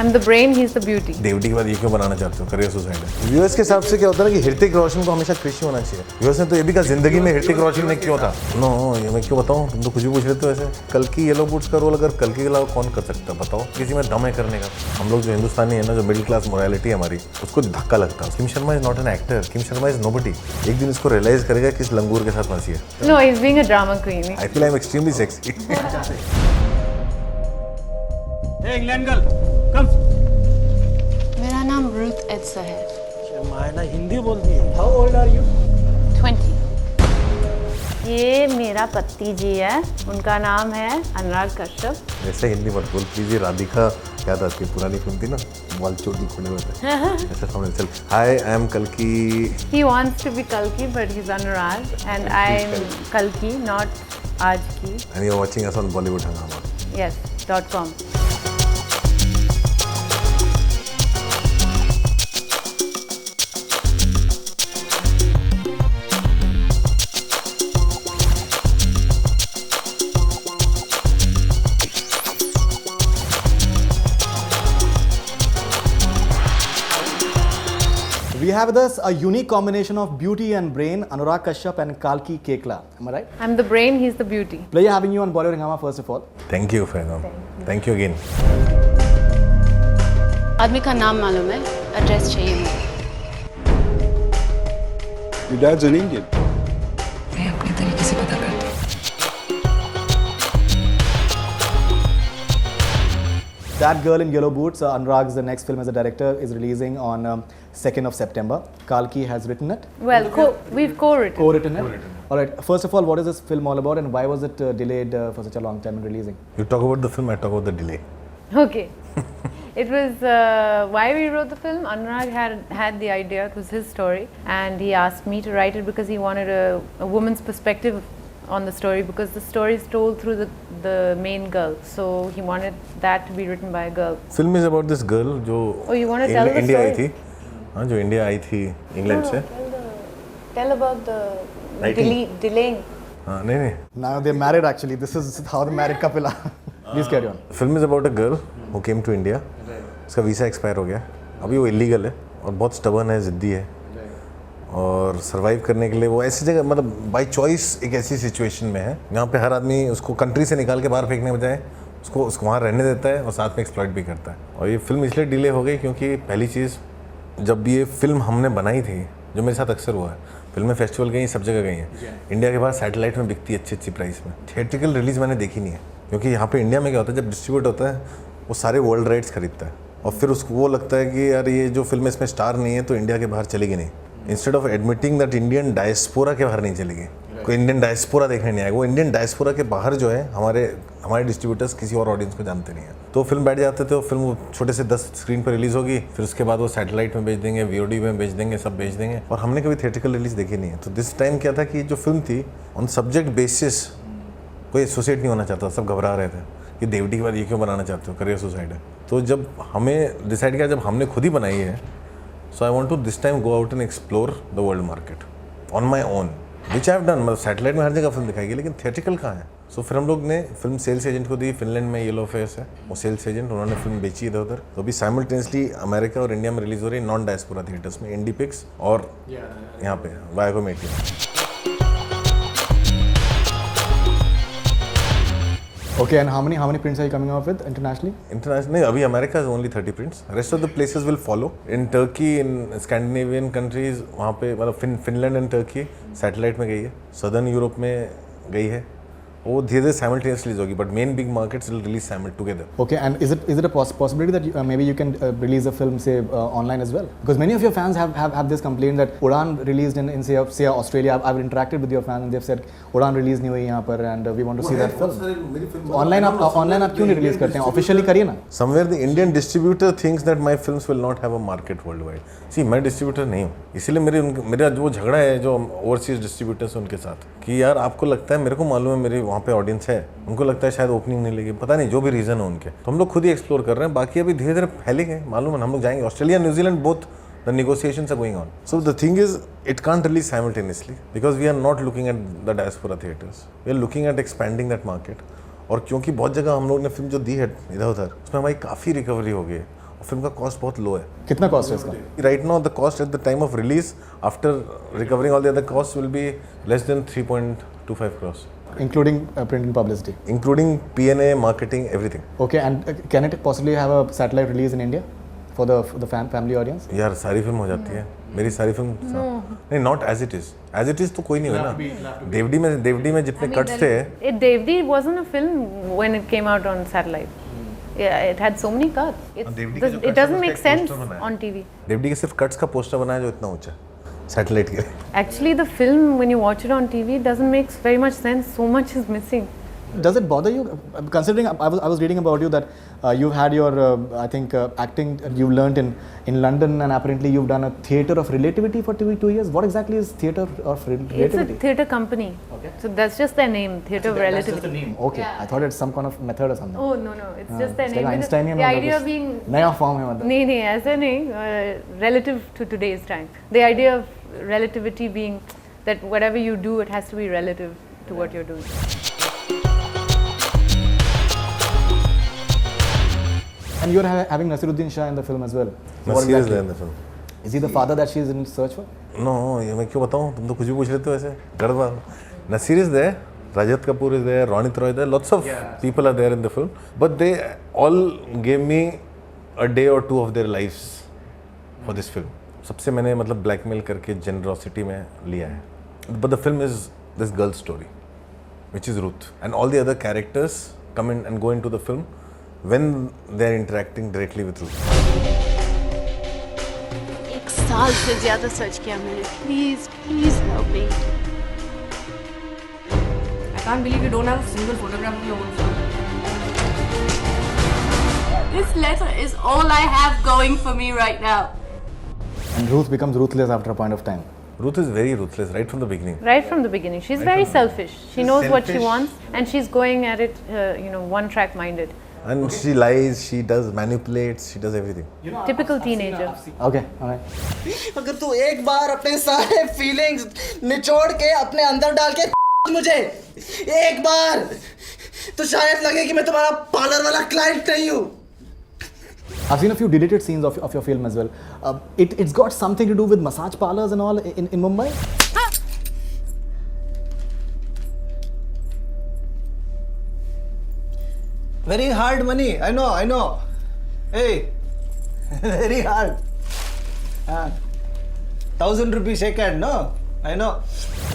I'm the brain, he's the beauty. देवटी के बाद ये क्यों बनाना चाहते हो? करियर सुसाइड है। व्यूअर्स के हिसाब से क्या होता है ना कि ऋतिक रोशन को हमेशा कृषि होना चाहिए। व्यूअर्स ने तो ये भी कहा जिंदगी में ऋतिक रोशन ने क्यों था? नो ये मैं क्यों बताऊँ? तुम तो कुछ भी पूछ लेते हो ऐसे। कल्कि येलो बूट्स का रोल अगर कल्कि के अलावा कौन कर सकता है बताओ? किसी में दम है करने का। हम लोग जो हिंदुस्तानी है ना, जो मिडिल क्लास मोरालिटी है हमारी, उसको धक्का लगता है। Kim Sharma is not an actor, Kim Sharma is nobody. एक दिन इसको रियलाइज करेगा किस लंगूर के साथ फंसी है। No, he's being a drama queen. I feel I am extremely sexy. England girl come. मेरा नाम रुथ एड्सा है। मायना हिंदी बोलती है। How old are you? 20। ये मेरा पति जी है, उनका नाम है अनुराग कश्यप। ऐसे हिंदी मत बोल प्लीज। ये राधिका याद आती है, पुरानी फिल्म थी ना, बाल चोटी खुले होते हैं ऐसा सामने चल। हाय आई एम कल्कि। He wants to be Kalki, but he's Anurag, and I'm Kalki, not Aaj Ki. And you're watching us on Bollywood Hungama. Yes, .com. We have with us a unique combination of beauty and brain, Anurag Kashyap and Kalki Kekla. Am I right? I'm the brain, he's the beauty. Pleasure having you on Bollywood Hungama first of all. Thank you Faizan. Thank you again. आदमी का नाम मालूम है, address चाहिए मुझे। Your dad's an Indian. मैं अपने तरीके से पता करती हूँ। That Girl in Yellow Boots, Anurag's the next film as a director, is releasing on 2nd of September. Kalki has written it. Well, we've co-written. Co-written it. All right. First of all, what is this film all about, and why was it delayed for such a long time in releasing? You talk about the film, I talk about the delay. Okay. It was why we wrote the film. Anurag had the idea. It was his story, and he asked me to write it because he wanted a woman's perspective on the story, because the story is told through the main girl. So he wanted that to be written by a girl. Film is about this girl जो Oh, you want to tell the India I story? थी। हाँ, जो India I थी England से। Tell about the Writing. delaying. हाँ नहीं नहीं। Now they're married actually. This is how the married couple are. Please carry on. Film is about a girl who came to India. उसका visa expire हो गया, अभी वो illegal है और बहुत स्टबर्न है, ज़िद्दी है, और सर्वाइव करने के लिए वो ऐसी जगह, मतलब बाय चॉइस एक ऐसी सिचुएशन में है जहाँ पे हर आदमी उसको कंट्री से निकाल के बाहर फेंकने बजाय उसको वहाँ रहने देता है और साथ में एक्सप्लॉइट भी करता है। और ये फिल्म इसलिए डिले हो गई क्योंकि पहली चीज़, जब ये फिल्म हमने बनाई थी, जो मेरे साथ अक्सर हुआ है, फिल्में फेस्टिवल गई, सब जगह गई हैं, इंडिया के बाद सैटेलाइट में बिकती है अच्छी प्राइस में। थिएट्रिकल रिलीज़ मैंने देखी नहीं है, क्योंकि यहाँ पे इंडिया में क्या होता है, जब डिस्ट्रीब्यूट होता है वो सारे वर्ल्ड राइट्स खरीदता है और फिर उसको वो लगता है कि यार ये जो फिल्म इसमें स्टार नहीं है तो इंडिया के बाहर चलेगी नहीं। Instead of admitting that Indian diaspora के बाहर नहीं चलेगी, कोई इंडियन डायस्पोरा देखने नहीं आएगा, वो इंडियन डायस्पोरा के बाहर जो है हमारे डिस्ट्रीब्यूटर्स किसी और ऑडियंस को जानते नहीं हैं। तो फिल्म बैठ जाते थे, फिल्म छोटे से 10 स्क्रीन पर रिलीज़ होगी, फिर उसके बाद वो सैटेलाइट में बेच देंगे, VOD में बेच देंगे, सब बेच देंगे, और हमने कभी थिएट्रिकल रिलीज़ देखी नहीं है। तो दिस टाइम क्या था कि जो फिल्म थी ऑन सब्जेक्ट बेसिस कोई एसोसिएट नहीं होना चाहता, सब घबरा रहे थे कि देवटी के बाद ये क्यों बनाना चाहते हो, करियर सुसाइड है। तो जब हमें डिसाइड किया, जब हमने खुद ही बनाई है, so I want to this time go out and explore the world market on my own, which I have done. मतलब सैटेलाइट में हर जगह फिल्म दिखाएगी, लेकिन थिएट्रिकल कहाँ है। सो फिर हम लोग ने फिल्म सेल्स एजेंट को दी, फिनलैंड में येलो फेस है वो सेल्स एजेंट, उन्होंने फिल्म बेची इधर उधर। तो अभी साइमल्टेनियसली अमेरिका और इंडिया में रिलीज हो रही है, नॉन डायस्पोरा थिएटर्स में, इंडीपिक्स और यहाँ पे Vaiko Metia. Okay, and how many prints are you coming up with internationally? Internationally, अभी America is only 30 prints. Rest of the places will follow. In Turkey, in Scandinavian countries, वहाँ पे मतलब फिनलैंड एंड टर्की सैटेलाइट में गई है, southern Europe में गई है, वो धीरे धीरे साइमल्टेनियसली होगी, but main big markets will release together. Okay, and is it a possibility that maybe you can release a film, say, online as well? Because many of your fans have this complaint that Udaan released in say Australia. I've interacted with your fans and they've said Udaan release नहीं हुई यहाँ पर, and we want to see that film. Online आप क्यों नहीं release करते हैं? Officially करिए ना। Somewhere the Indian distributor thinks that my films will not have a market worldwide. See, मैं डिस्ट्रीब्यूटर नहीं हूँ, इसीलिए मेरा जो झगड़ा है जो ओवरसीज डिस्ट्रीब्यूटर्स उनके साथ, कि यार आपको लगता है, मेरे को मालूम है मेरी वहाँ पे ऑडियंस है, उनको लगता है शायद ओपनिंग नहीं लगी, पता नहीं जो भी रीज़न है उनके, तो हम लोग खुद ही एक्सप्लोर कर रहे हैं। बाकी अभी धीरे धीरे फैलेंगे, मालूम है हम लोग जाएंगे Australia, New Zealand, both the negotiations are going on. So the thing is, it can't release simultaneously because we are not looking at the diaspora theatres. We are looking at expanding that market. और क्योंकि बहुत जगह हम लोग ने film जो दी है इधर उधर, उसमें हमारी काफ़ी रिकवरी हो गई है, फिल्म का कॉस्ट बहुत लो है. कितना कॉस्ट है इसका? Right now, the cost at the time of release, after recovering all the other costs, will be less than 3.25 crores, Including print and publicity. including P&A, marketing, everything. Okay, and can it possibly have a satellite release in India for the family audience? यार सारी film हो जाती है. मेरी सारी film नहीं, not as it is. As it is तो कोई नहीं हुआ ना. देवडी में जितने कट्स थे. Devdi wasn't a film when it came out on satellite. Yeah, it had so many cuts. Devdi के जो It cuts doesn't हैं, make उसका एक sense poster बनाया. on TV. देवडी के सिर्फ कट्स का पोस्टर बनाया जो इतना ऊंचा सैटेलाइट के. Actually, the film, when you watch it on TV, doesn't make very much sense. So much is missing. Does it bother you? Considering I was reading about you that you had your I think acting you learnt in London, and apparently you've done a theatre of relativity for 2 years. What exactly is theatre of It's a relativity? theatre company. Okay. So that's just their name, Theatre of That's just Relativity. the name. Okay, Yeah. I thought it's some kind of method or something. Oh no, it's just their It's name. like Because Einsteinian the मतलब idea कुछ of being नया form है मतलब. नहीं ऐसा नहीं relative to today's time. The idea of relativity being that whatever you do, it has to be relative to what you're doing. And you're having Nasiruddin Shah in the film as well. So what Nasir is exactly? there in the film. Is he the father that she's in search for? No, ये मैं क्यों बताऊँ? तुम तो कुछ भी पूछ लेते हो ऐसे. गड़बड़. Nasir is there. Rajat Kapoor is there. Ronit Roy is there. Lots of people are there in the film. But they all gave me a day or two of their lives for this film. सबसे मैंने मतलब blackmail करके generosity में लिया है. But the film is this girl's story, which is Ruth. And all the other characters come in and go into the film when they are interacting directly with Ruth. एक साल से ज्यादा search किया मैंने. Please help me. I can't believe you don't have a single photograph of your own son. This letter is all I have going for me right now. And Ruth becomes ruthless after a point of time. Ruth is very ruthless right from the beginning. Right from the beginning, she's very selfish. She knows what she selfish. wants, and she's going at it, one track minded. And she lies, she does manipulates, she does everything. Typical teenager. Okay, alright. अगर तू एक बार अपने सारे feelings निचोड़ के अपने अंदर डाल के मुझे एक बार तो शायद लगे कि मैं तुम्हारा पार्लर वाला क्लाइंट नहीं हूँ. I've seen a few deleted scenes of your film as well. It's got something to do with massage parlors and all in Mumbai. Very hard money. I know. Hey, very hard. 1,000 rupees second, no? I know.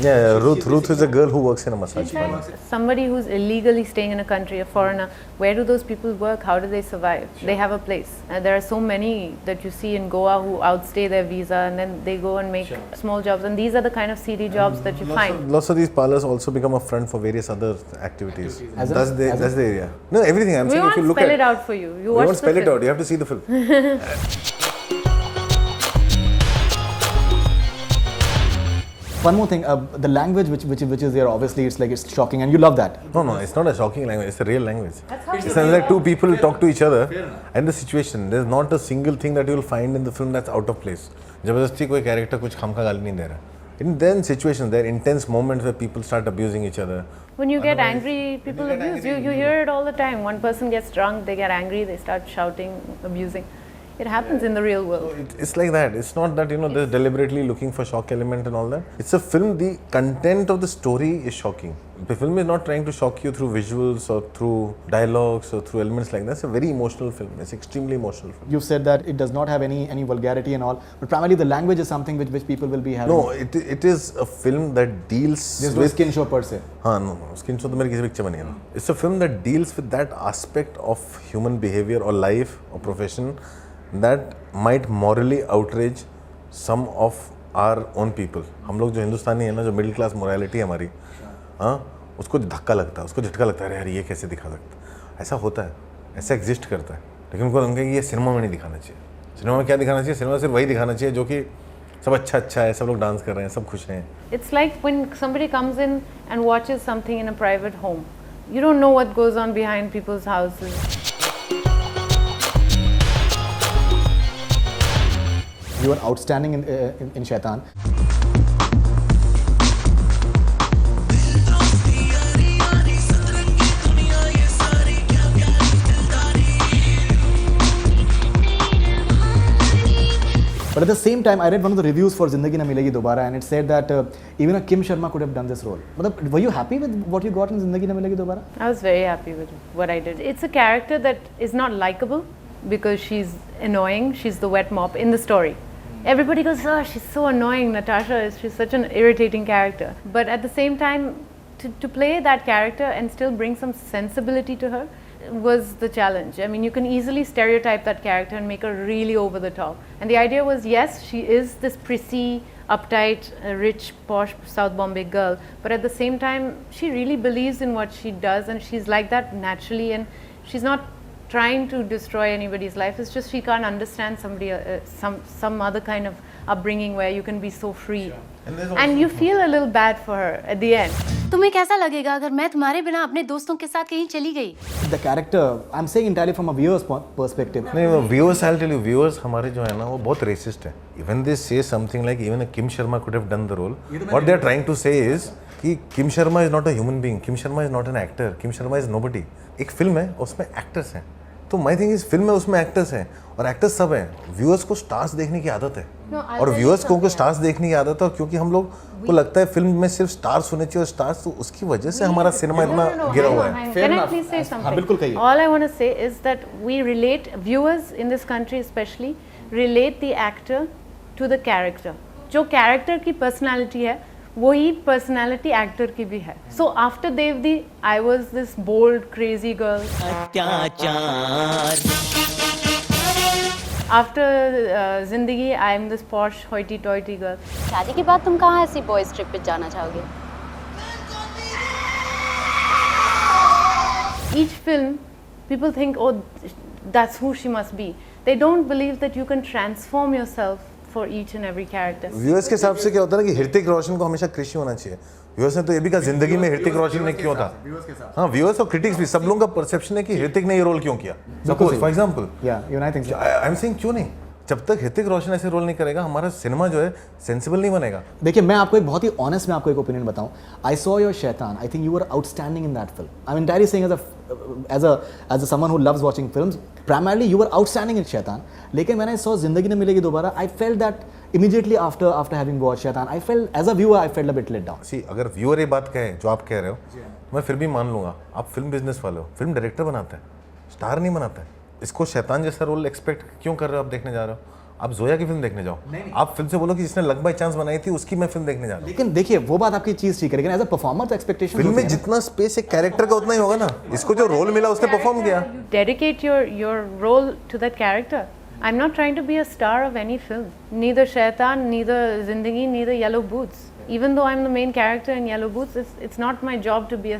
Yeah, Ruth is a girl who works in a massage parlor. Somebody who's illegally staying in a country, a foreigner, where do those people work? How do they survive? They have a place. There are so many that you see in Goa who outstay their visa and then they go and make small jobs. And these are the kind of seedy jobs that you find. Lots of these parlors also become a front for various other activities. As in- That's the area. No, everything. I'm We saying if won't you look spell at it out for you. You we watch won't the spell it film. out. You have to see the film. One more thing, the language which is there, obviously it's shocking, and you love that. No, it's not a shocking language. It's a real language. It's like two people talk to each other, and the situation. There's not a single thing that you'll find in the film that's out of place. जबरदस्ती कोई character कुछ खामखा गाली नहीं दे रहा. In then situations, there are intense moments where people start abusing each other. When you get angry, people abuse you. You hear it all the time. One person gets drunk, they get angry, they start shouting, abusing. It happens in the real world. It's like that. It's not that they're deliberately looking for shock element and all that. It's a film. The content of the story is shocking. The film is not trying to shock you through visuals or through dialogues or through elements like that. It's a very emotional film. It's extremely emotional film. You've said that it does not have any vulgarity and all, but primarily the language is something which people will be having. No, it is a film that deals There's no with skin show per se. no. Skin show तो मेरे किसी picture में नहीं है. It's a film that deals with that aspect of human behavior or life or profession that might morally outrage some of our own people. हम लोग जो हिंदुस्तानी है ना, जो मिडिल क्लास मोरालिटी है हमारी, हाँ, उसको धक्का लगता है, उसको झटका लगता है, अरे यार ये कैसे दिखा सकता है? ऐसा होता है, ऐसा एग्जिस्ट करता है, लेकिन उनको लगता है कि ये सिनेमा में नहीं दिखाना चाहिए. सिनेमा में क्या दिखाना चाहिए? सिनेमा में सिर्फ वही दिखाना चाहिए जो कि सब अच्छा है, सब लोग डांस कर रहे हैं, सब खुश हैं. It's like when somebody comes in and watches something in a private home. You don't know what goes on behind people's houses. You are outstanding in Shaitan. But at the same time, I read one of the reviews for Zindagi Na Milegi Dobara, and it said that even a Kim Sharma could have done this role. Matlab, were you happy with what you got in Zindagi Na Milegi Dobara? I was very happy with what I did. It's a character that is not likable because she's annoying. She's the wet mop in the story. Everybody goes, oh, she's so annoying, Natasha she's such an irritating character. But at the same time, to play that character and still bring some sensibility to her was the challenge. I mean, you can easily stereotype that character and make her really over the top. And the idea was, yes, she is this prissy, uptight, rich, posh South Bombay girl, but at the same time, she really believes in what she does, and she's like that naturally, and she's not trying to destroy anybody's life. It's just she can't understand somebody, some other kind of upbringing where you can be so free. And you feel a little bad for her at the end. तुम्हें कैसा लगेगा अगर मैं तुम्हारे बिना अपने दोस्तों के साथ कहीं चली गई? The character, I'm saying entirely from a viewer's perspective. नहीं, viewers, I'll tell you, viewers हमारे जो है ना वो बहुत racist है. Even they say something like even a Kim Sharma could have done the role. What they are trying to say is कि Kim Sharma is not a human being. Kim Sharma is not an actor. Kim Sharma is nobody. एक film है उसमें actors हैं. तो my thing इस film में उसमें actors हैं और एक्टर्स सब हैं. व्यूअर्स को स्टार्स देखने की आदत है और व्यूअर्स को स्टार्स देखने की आदत है, और क्योंकि हम लोग को लगता है फिल्म में सिर्फ स्टार्स होने चाहिए और स्टार्स, तो उसकी वजह से हमारा सिनेमा इतना गिरा हुआ है. Can I please say something? बिल्कुल कहिए. All I want to say is that we relate, viewers in this country especially, relate the actor to the character. जो character की personality है वही पर्सनालिटी एक्टर की भी है. So after Dev D I was this bold crazy girl. After Zindagi I am this posh hoity toity girl. शादी के बाद तुम कहाँ ऐसी बॉयज ट्रिप पे जाना चाहोगे? Each film, people think, oh, that's who she must be. They don't believe that you can transform yourself for each and every character. Viewers के हिसाब से क्या होता है ना कि ऋतिक रोशन को हमेशा कृषि होना चाहिए. व्यूअर्स ने तो ये भी कहा जिंदगी में ऋतिक रोशन ने क्यों था. हाँ, व्यूअर्स और क्रिटिक्स भी, सब लोगों का परसेप्शन है कि ऋतिक ने ये रोल क्यों किया. Suppose for example, I am saying क्यों नहीं. जब तक ऋतिक रोशन ऐसे रोल नहीं करेगा हमारा सिनेमा जो है सेंसिबल नहीं बनेगा. देखिए, मैं आपको एक बहुत ही ऑनेस्ट में आपको एक ओपिनियन बताऊं. आई सॉ योर शैतान. I think you were outstanding in that film. I am entirely saying as a someone who loves watching films, primarily you were outstanding in Shaitan. लेकिन मैंने saw जिंदगी न मिलेगी दोबारा, I felt that immediately after having watched Shaitan, I felt as a viewer I felt a bit let down. See, अगर viewer ये बात कहे जो आप कह रहे हो, मैं फिर भी मान लूंगा. आप फिल्म बिजनेस वाले हो, फिल्म डायरेक्टर बनाते हैं, स्टार नहीं बनाते हैं. इसको शैतान जैसा रोल एक्सपेक्ट क्यों कर रहे हो? आप देखने जा रहे हो, आप जोया की फिल्म देखने जाओ. आप फिल्म से बोलो कि जिसने लक बाय चांस बनाई थी उसकी मैं फिल्म देखने जा रहा हूं. लेकिन देखिए, वो बात आपकी चीज ठीक है, लेकिन एज अ परफॉर्मर तो एक्सपेक्टेशन फिल्म में जितना स्पेस एक कैरेक्टर का उतना ही होगा ना. इसको जो रोल मिला उसने परफॉर्म किया. Dedicate your role to that character. I'm not trying to be a star of any film. Neither Shaitan, neither Zindagi, neither Yellow Boots. Even though I'm the main character in Yellow Boots, it's not my job to be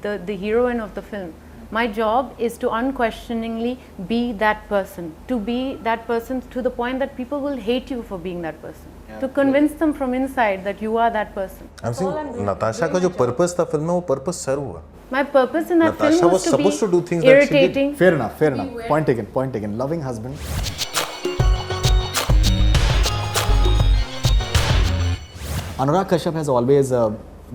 the heroine of the film. My job is to unquestioningly be that person, to be that person to the point that people will hate you for being that person, to convince them from inside that you are that person. I'm saying Natasha का जो purpose था film में वो purpose सर्व हुआ. My purpose in that Natasha film was was to be supposed to do things that she did. irritating. Fair enough. Point taken. Loving husband. Anurag Kashyap has always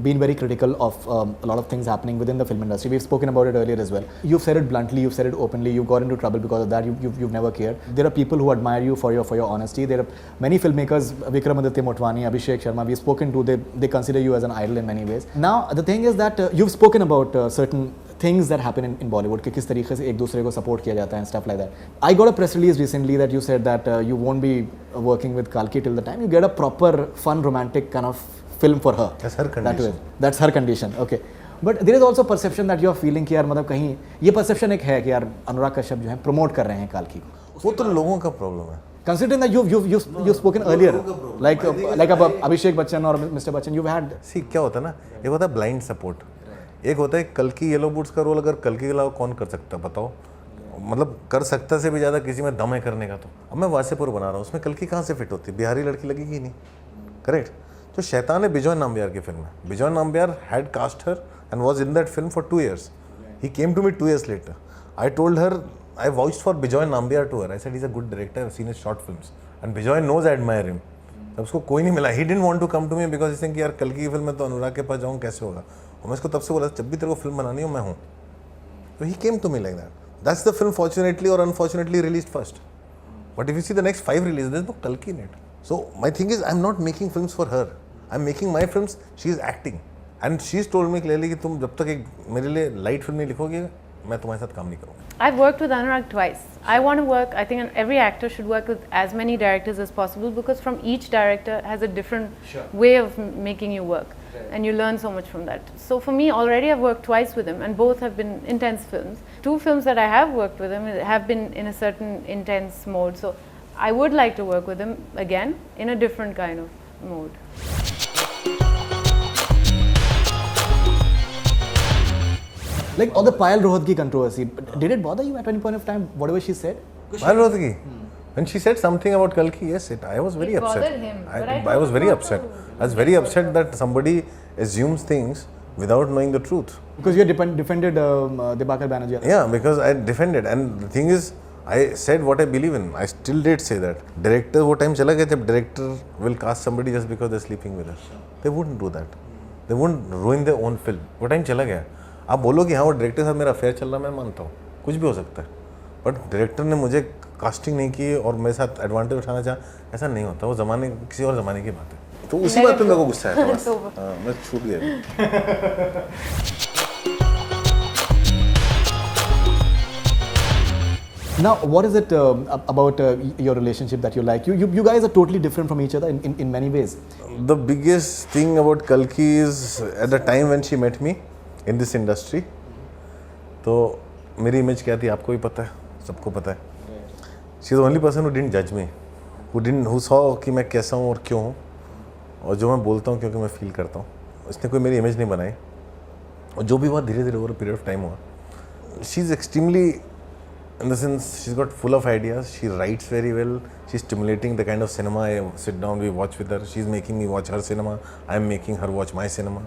been very critical of a lot of things happening within the film industry. We've spoken about it earlier as well. You've said it bluntly, you've said it openly, you've got into trouble because of that, you've never cared. There are people who admire you for your honesty. There are many filmmakers, Vikramaditya Motwani, Abhishek Sharma, we've spoken to, they consider you as an idol in many ways. Now, the thing is that you've spoken about certain things that happen in Bollywood, कि किस तरीके से एक दूसरे को support किया जाता है and stuff like that. I got a press release recently that you said that you won't be working with Kalki till the time you get a proper, fun, romantic kind of film for her. That's her condition. That's her condition. Okay. But there is also perception that you are feeling कि यार मतलब कहीं ये perception एक है कि यार अनुराग कश्यप जो है promote कर रहे हैं काल्की को. वो तो लोगों का प्रॉब्लम है. Considering that you've spoken earlier, like Abhishek Bachchan or Mr. Bachchan, you've had. See, क्या होता है ना, एक होता है ब्लाइंड सपोर्ट, एक होता है कल्कि येलो बूट्स का रोल अगर कल्कि के अलावा कौन कर सकता है बताओ. मतलब कर सकता से भी ज़्यादा किसी में दम है करने का. तो अब मैं वासेपुर बना रहा हूँ, उसमें कल्कि कहाँ से फिट होती है? बिहारी लड़की लगेगी नहीं. करेक्ट. तो शैतान है बिजॉय नाम्बियार की फिल्म है. Bejoy Nambiar had cast her and was in that film for 2 years. He came to me 2 years later. I told her, I vouched for Bijoy Nambiar to her. I said he's a good director. I've seen his short films, and Bijoy knows I admire him. तब उसको कोई नहीं मिला. He didn't want to come to me because he said कि यार कल की film में तो अनुराग के पास जाऊँ कैसे होगा. और मैं उसको तब से बोला जब भी तेरे को फिल्म बनानी हो मैं हूँ. So he came to me like that. That's the film fortunately or unfortunately released first. But if you see the next 5 releases, there's no Kalki in it. So my thing is, I'm not making films for her. I'm making my films. She is acting, and she's told me clearly कि तुम जब तक एक मेरे लिए light film नहीं लिखोगे, मैं तुम्हारे साथ काम नहीं करूँगा. I've worked with Anurag twice. I want to work, I think every actor should work with as many directors as possible, because from each director has a different way of making you work. And you learn so much from that. So for me, already I've worked twice with him, and both have been intense films. 2 films that I have worked with him have been in a certain intense mode. So I would like to work with him again in a different kind of mode. Like on the Payal Rohatgi controversy, did it bother you at any point of time, whatever she said? Payal Rohatgi, when she said something about Kalki, yes, I was very It upset. bothered him, but I I was told very him not upset. to I was very upset that somebody assumes things without knowing the truth. Because you defended Dibakar Banerjee. Yeah, because I defended, and the thing is, I said what I believe in. I still did say that. Director, वो time चला गया जब director will cast somebody just because they're sleeping with her. They wouldn't do that. They wouldn't ruin their own film. वो time चला गया. आप बोलो कि हाँ वो director के साथ मेरा affair चल रहा, मैं मानता हूँ. कुछ भी हो सकता है. But director ने मुझे casting नहीं की और मेरे साथ advantage उठाना चाहा, ऐसा नहीं होता. वो ज़माने किसी और ज़माने की बात है. तो उसी बात पे मेरे को गुस्सा आया था बस. हाँ, मैं छूट गया. Now, what is it about your relationship that you like? You guys are totally different from each other in many ways. The biggest thing about Kalki is at the time when she met me in this industry, तो मेरी image क्या थी आपको भी पता है, सबको पता है. She is the only person who didn't judge me, who saw कि मैं कैसा हूँ और क्यों हूँ, और जो मैं बोलता हूँ क्योंकि मैं feel करता हूँ. इसने कोई मेरी image नहीं बनाई, और जो भी हुआ धीरे धीरे over a period of time हुआ. She is extremely, in the sense, she's got full of ideas. She writes very well. She's stimulating the kind of cinema I sit down, we watch with her. She's making me watch her cinema. I'm making her watch my cinema.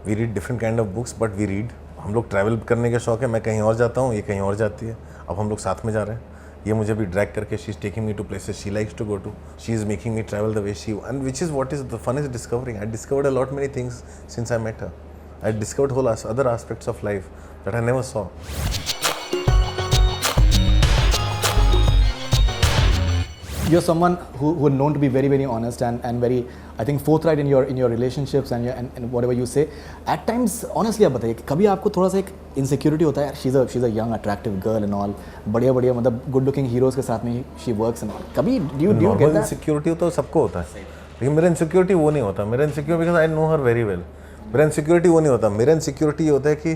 We read different kind of books, but we read. हम लोग travel करने का शौक है. मैं कहीं और जाता हूँ, ये कहीं और जाती है. अब हम लोग साथ में जा रहे हैं. ये मुझे भी ड्रैग करके she's taking me to places she likes to go to. She is making me travel the way she, and which is what is the fun is discovering. I discovered a lot many things since I met her. I discovered whole other aspects of life that I never saw. You're someone who are known to be very, very honest and very, I think, forthright in your relationships and whatever you say. At times, honestly, आप बताइए कभी आपको थोड़ा सा एक insecurity होता है? She's a young, attractive girl and all. बढ़िया मतलब good looking heroes के साथ में she works and all. कभी do you get that? Insecurity तो सबको होता है. लेकिन मेरा insecurity वो नहीं होता. मेरा insecurity because I know her very well. मेरा insecurity वो नहीं होता. मेरा insecurity ये होता है कि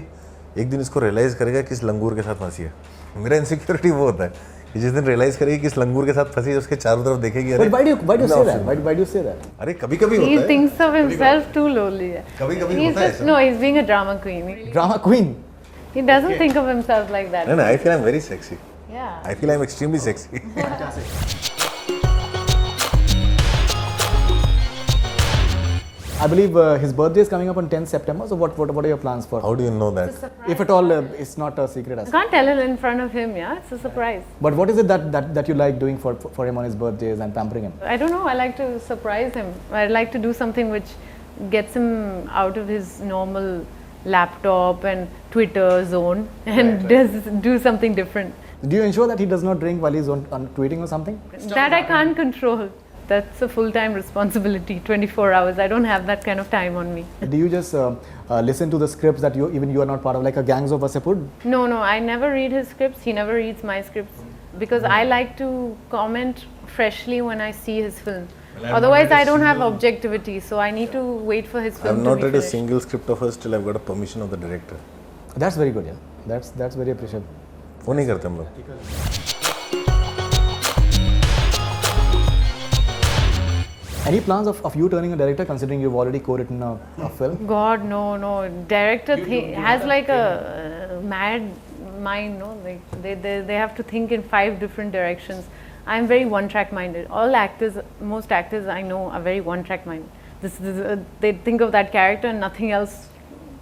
एक दिन इसको realize करेगा कि इस लंगूर के साथ फंसी है. मेरा insecurity वो होता है. जिस दिन रियलाइज करेगी कि इस लंगूर के साथ फंसी है, उसके चारों तरफ देखेगी. अरे But why do you say that? Why do you say that? अरे कभी-कभी होता है. He thinks of himself too lowly. कभी-कभी He's होता है just, ऐसा. no, he's being a drama queen. Drama queen. He doesn't think of himself like that. No, I feel I'm very sexy. Yeah. I feel I'm extremely sexy. I believe his birthday is coming up on 10th September. So what are your plans for? How do you know that? If at all, it's not a secret. I can't tell it in front of him, yeah? It's a surprise. But what is it that you like doing for him on his birthdays and pampering him? I don't know, I like to surprise him. I like to do something which gets him out of his normal laptop and Twitter zone and do something different. Do you ensure that he does not drink while he's on tweeting or something? That I can't control. That's a full-time responsibility, 24 hours. I don't have that kind of time on me. Do you just listen to the scripts that you are not part of, like a Gangs of Wasseypur? No, I never read his scripts. He never reads my scripts because I like to comment freshly when I see his film. Otherwise, I don't have objectivity, so I need to wait for his film I've to not be read a finished. single script of hers till I've got a permission of the director. That's very good, yeah. That's very appreciable. वो नहीं करते हम लोग. Any plans of you turning a director, considering you've already co-written a film? God, no. Director has like a mad mind, no? Like they have to think in 5 different directions. I'm very one-track minded. All actors, most actors I know are very one-track minded. They think of that character and nothing else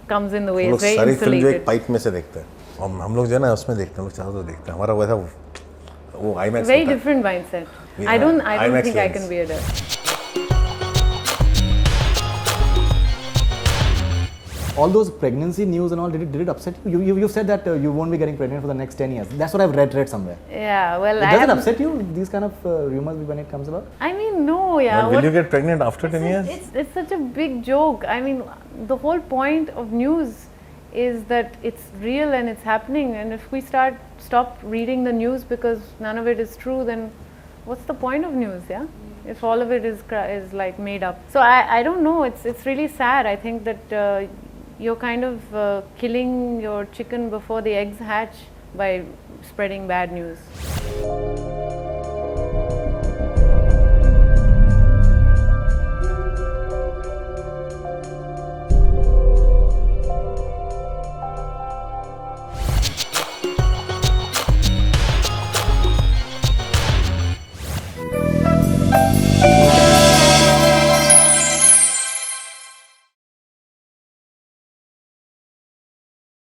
comes in the way. हम लोग It's very सारी film जो एक insulated. Pipe में से देखते हैं. और हम लोग जो है ना उसमें देखते हैं, हम लोग चारों तरफ देखते हैं. हमारा वैसा वो IMAX Very होता है. different mindset. We I don't have IMAX think I lens. can be a director. All those pregnancy news and all, did it upset you? You said that you won't be getting pregnant for the next 10 years. That's what I've read somewhere. Yeah, well, Does it upset you, these kind of rumors when it comes about? I mean, no, yeah. Will you get pregnant after 10 years? It's such a big joke. I mean, the whole point of news is that it's real and it's happening. And if we stop reading the news because none of it is true, then what's the point of news? Yeah, if all of it is like made up. So I don't know. It's really sad. I think that you're kind of killing your chicken before the eggs hatch by spreading bad news.